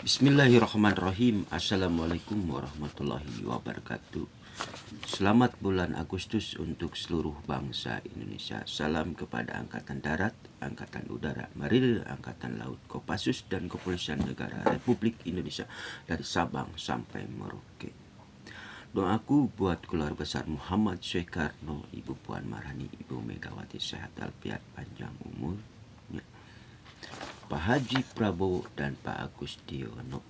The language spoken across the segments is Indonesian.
Bismillahirrahmanirrahim. Assalamualaikum warahmatullahi wabarakatuh. Selamat bulan Agustus untuk seluruh bangsa Indonesia. Salam kepada Angkatan Darat, Angkatan Udara, Marinir, Angkatan Laut, Kopassus, dan Kepolisian Negara Republik Indonesia dari Sabang sampai Merauke. Doaku buat keluarga besar Muhammad Soekarno, Ibu Puan Maharani, Ibu Megawati sehat walafiat panjang umur, Pak Haji Prabowo dan Pak Agustiono.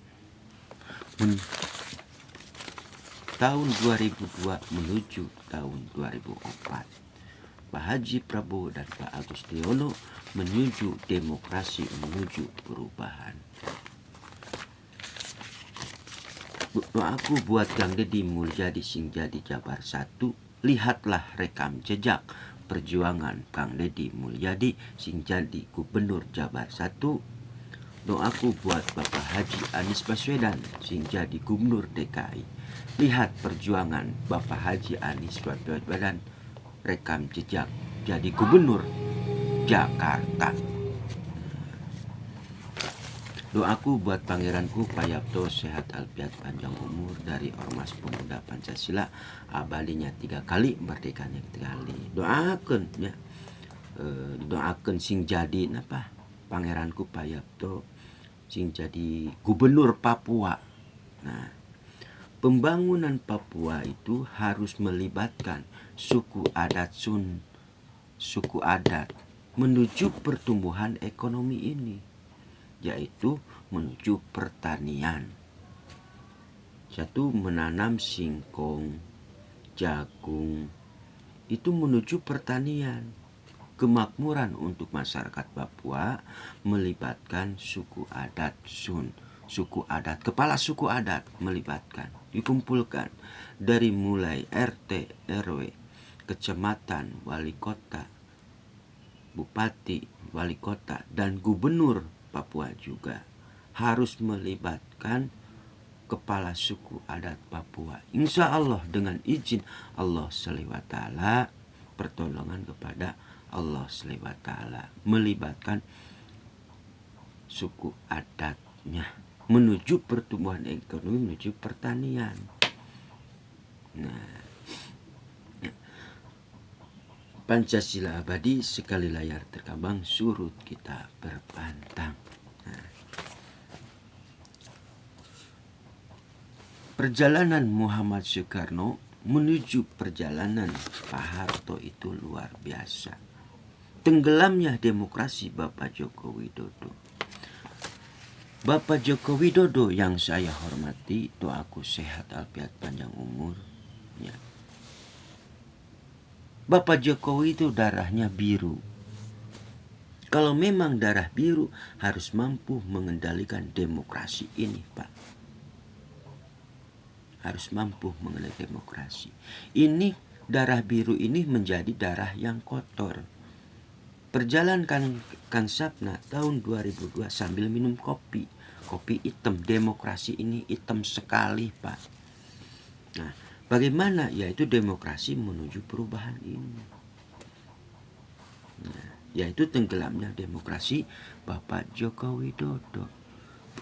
Tahun 2002 menuju tahun 2004, Pak Haji Prabowo dan Pak Agustiono menuju demokrasi, menuju perubahan. Doaku buat Kang Deddy Mulyadi sing jadi Jabar 1. Lihatlah rekam jejak perjuangan Kang Deddy Mulyadi sing jadi Gubernur Jabar 1. Doaku buat Bapak Haji Anies Baswedan sing jadi Gubernur DKI. Lihat perjuangan Bapak Haji Anies Baswedan, rekam jejak jadi Gubernur Jakarta. Doaku buat pangeranku Payapto sehat walafiat panjang umur dari Ormas Pemuda Pancasila, abadinya 3 kali, merdekanya 3 kali. Doakan ya, doakan sing jadi napa pangeranku Payapto sing jadi gubernur Papua. Nah, pembangunan Papua itu harus melibatkan suku adat Sun, suku adat menuju pertumbuhan ekonomi ini, yaitu menuju pertanian. Satu, menanam singkong, jagung, itu menuju pertanian. Kemakmuran untuk masyarakat Papua melibatkan suku adat Sun, suku adat, kepala suku adat melibatkan, dikumpulkan dari mulai RT, RW, kecamatan, wali kota, bupati, wali kota, dan gubernur Papua juga harus melibatkan kepala suku adat Papua. Insya Allah dengan izin Allah SWT, pertolongan kepada Allah SWT, melibatkan suku adatnya menuju pertumbuhan ekonomi, menuju pertanian. Nah, Pancasila abadi, sekali layar terkambang, surut kita berpantang. Nah, perjalanan Muhammad Soekarno menuju perjalanan Pak Harto itu luar biasa. Tenggelamnya demokrasi Bapak Joko Widodo. Bapak Joko Widodo yang saya hormati, doaku sehat walafiat panjang umur. Ya. Bapak Jokowi itu darahnya biru. Kalau memang darah biru, harus mampu mengendalikan demokrasi ini, Pak. Harus mampu mengendalikan demokrasi. Ini darah biru ini menjadi darah yang kotor. Perjalanan Kang Sapna tahun 2002 sambil minum kopi. Kopi hitam, demokrasi ini hitam sekali, Pak. Nah, bagaimana? Yaitu demokrasi menuju perubahan ini. Nah, yaitu tenggelamnya demokrasi Bapak Joko Widodo.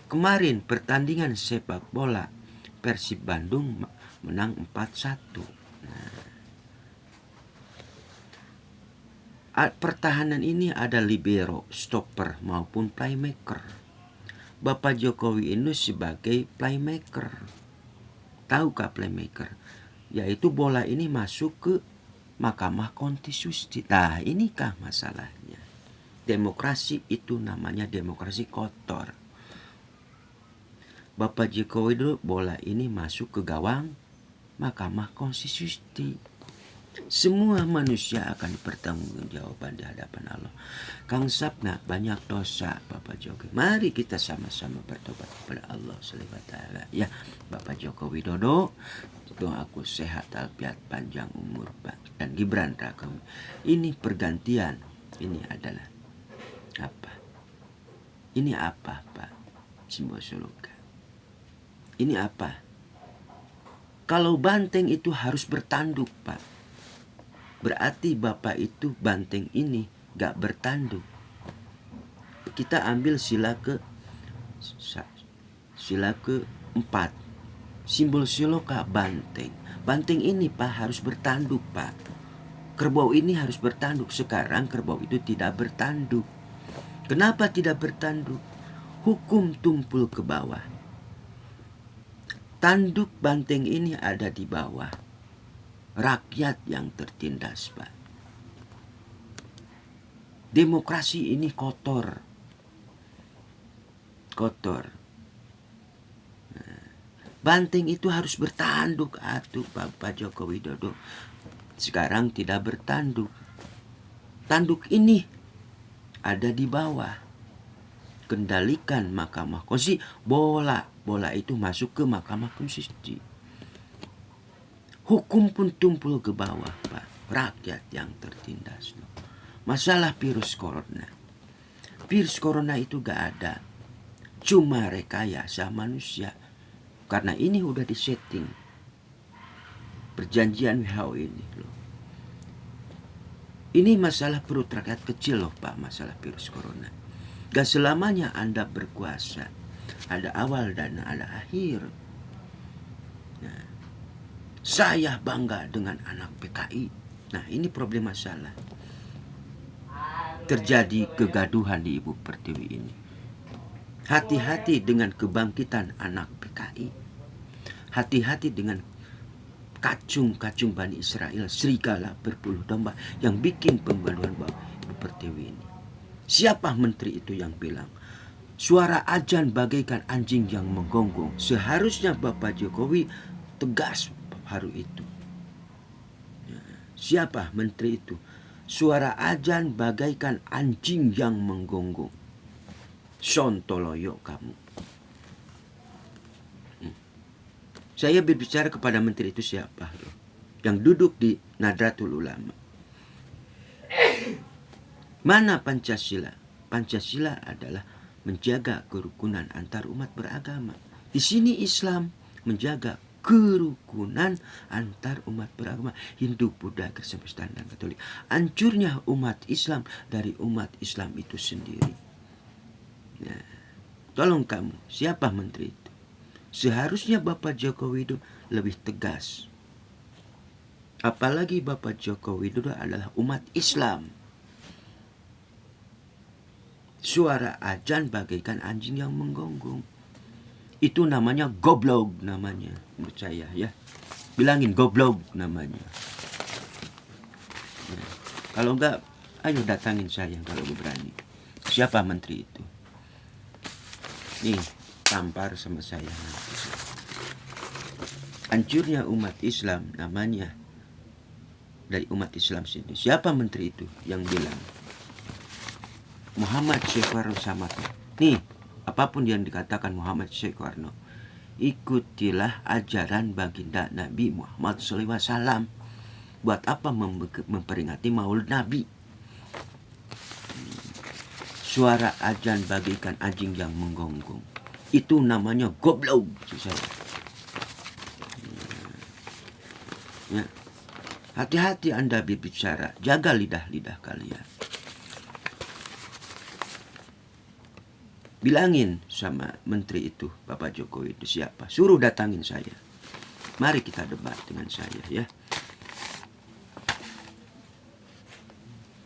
Kemarin pertandingan sepak bola, Persib Bandung menang 4-1. Nah, pertahanan ini ada libero, stopper maupun playmaker. Bapak Jokowi ini sebagai playmaker. Tahukah playmaker? Yaitu bola ini masuk ke Mahkamah Konstitusi. Nah, inikah masalahnya? Demokrasi itu namanya demokrasi kotor. Bapak Jokowi dulu bola ini masuk ke gawang Mahkamah Konstitusi. Semua manusia akan dipertanggungjawabkan di hadapan Allah. Kang Sapna banyak dosa Bapak Jokowi. Mari kita sama-sama bertobat kepada Allah SWT. Ya, Bapak Joko Widodo, doaku sehat walafiat panjang umur, Pak. Dan Gibran Raka. Ini pergantian. Ini adalah apa? Ini apa, Pak? Simbol surga. Ini apa? Kalau banteng itu harus bertanduk, Pak. Berarti Bapak itu banteng ini gak bertanduk. Kita ambil sila Pancasila keempat. Simbol siloka banteng. Banteng ini Pak harus bertanduk Pak. Kerbau ini harus bertanduk. Sekarang kerbau itu tidak bertanduk. Kenapa tidak bertanduk? Hukum tumpul ke bawah. Tanduk banteng ini ada di bawah. Rakyat yang tertindas Pak. Demokrasi ini kotor. Kotor. Banteng itu harus bertanduk atuh Bapak Joko Widodo. Sekarang tidak bertanduk. Tanduk ini ada di bawah. Kendalikan Mahkamah Konstitusi. Bola itu masuk ke Mahkamah Konstitusi. Hukum pun tumpul ke bawah Pak. Rakyat yang tertindas. Masalah virus corona. Virus corona itu gak ada. Cuma rekayasa manusia. Karena ini udah disetting. Perjanjian WHO ini loh. Ini masalah perut rakyat kecil loh Pak, masalah virus corona. Gak selamanya Anda berkuasa. Ada awal dan ada akhir. Nah, saya bangga dengan anak PKI. Nah, ini problem masalah. Terjadi kegaduhan di Ibu Pertiwi ini. Hati-hati dengan kebangkitan anak PKI. Hati-hati dengan kacung-kacung Bani Israel, serigala berpuluh domba yang bikin pembaluan Ibu Pertiwi ini. Siapa menteri itu yang bilang suara ajan bagaikan anjing yang menggonggong? Seharusnya Bapak Jokowi tegas hari itu. Siapa menteri itu? Suara ajan bagaikan anjing yang menggonggong. Sontoloyo kamu. Saya berbicara kepada menteri itu siapa? Yang duduk di Nahdlatul Ulama. Mana Pancasila? Pancasila adalah menjaga kerukunan antar umat beragama. Di sini Islam menjaga kerukunan antar umat beragama. Hindu, Buddha, Kristen, Protestan, dan Katolik. Hancurnya umat Islam dari umat Islam itu sendiri. Nah, tolong kamu, siapa menteri itu? Seharusnya Bapak Joko Widodo lebih tegas. Apalagi Bapak Joko Widodo adalah umat Islam. Suara ajan bagaikan anjing yang menggonggong. Itu namanya goblok namanya. Menurut saya ya. Bilangin goblok namanya. Ya. Kalau enggak, ayo datangin saya kalau berani. Siapa menteri itu? Nih, tampar sama saya nanti. Hancurnya umat Islam namanya dari umat Islam sendiri. Siapa menteri itu yang bilang? Muhammad Syekwarno Samato. Nih, apapun yang dikatakan Muhammad Syekwarno, ikutilah ajaran baginda Nabi Muhammad SAW. Buat apa memperingati Maulid Nabi? Suara ajan bagaikan anjing yang menggonggong. Itu namanya goblok. Ya. Hati-hati Anda berbicara. Jaga lidah-lidah kalian. Bilangin sama menteri itu, Bapak Jokowi itu siapa. Suruh datangin saya. Mari kita debat dengan saya ya.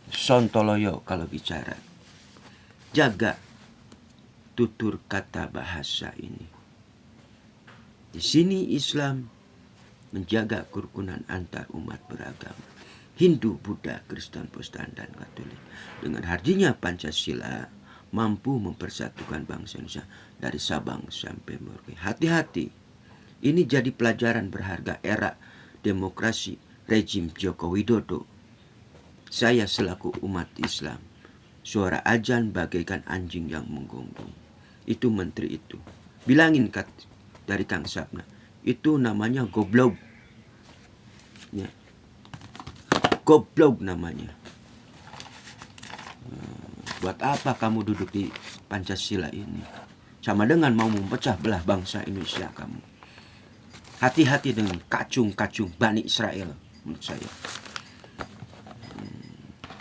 Sontoloyo kalau bicara. Jaga tutur kata bahasa ini. Di sini Islam menjaga kerukunan antar umat beragama. Hindu, Buddha, Kristen, Protestan, dan Katolik. Dengan hadirnya Pancasila mampu mempersatukan bangsa Indonesia dari Sabang sampai Merauke. Hati-hati. Ini jadi pelajaran berharga era demokrasi rejim Joko Widodo. Saya selaku umat Islam, suara ajan bagaikan anjing yang menggonggong. Itu menteri itu. Bilangin dari Kang Sapna. Itu namanya goblok. Ya. Goblok namanya. Buat apa kamu duduk di Pancasila ini? Sama dengan mau memecah belah bangsa Indonesia kamu. Hati-hati dengan kacung-kacung Bani Israel menurut saya.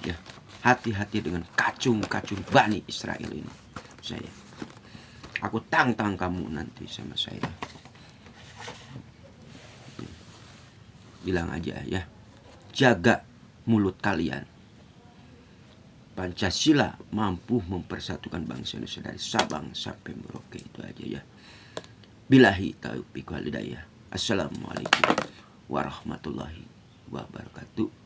Ya, hati-hati dengan kacung-kacung Bani Israel ini. Saya. Aku tantang kamu nanti sama saya. Bilang aja ya, jaga mulut kalian. Pancasila mampu mempersatukan bangsa Indonesia dari Sabang sampai Merauke. Itu aja ya. Billahi taufiq wal hidayah. Assalamualaikum warahmatullahi wabarakatuh.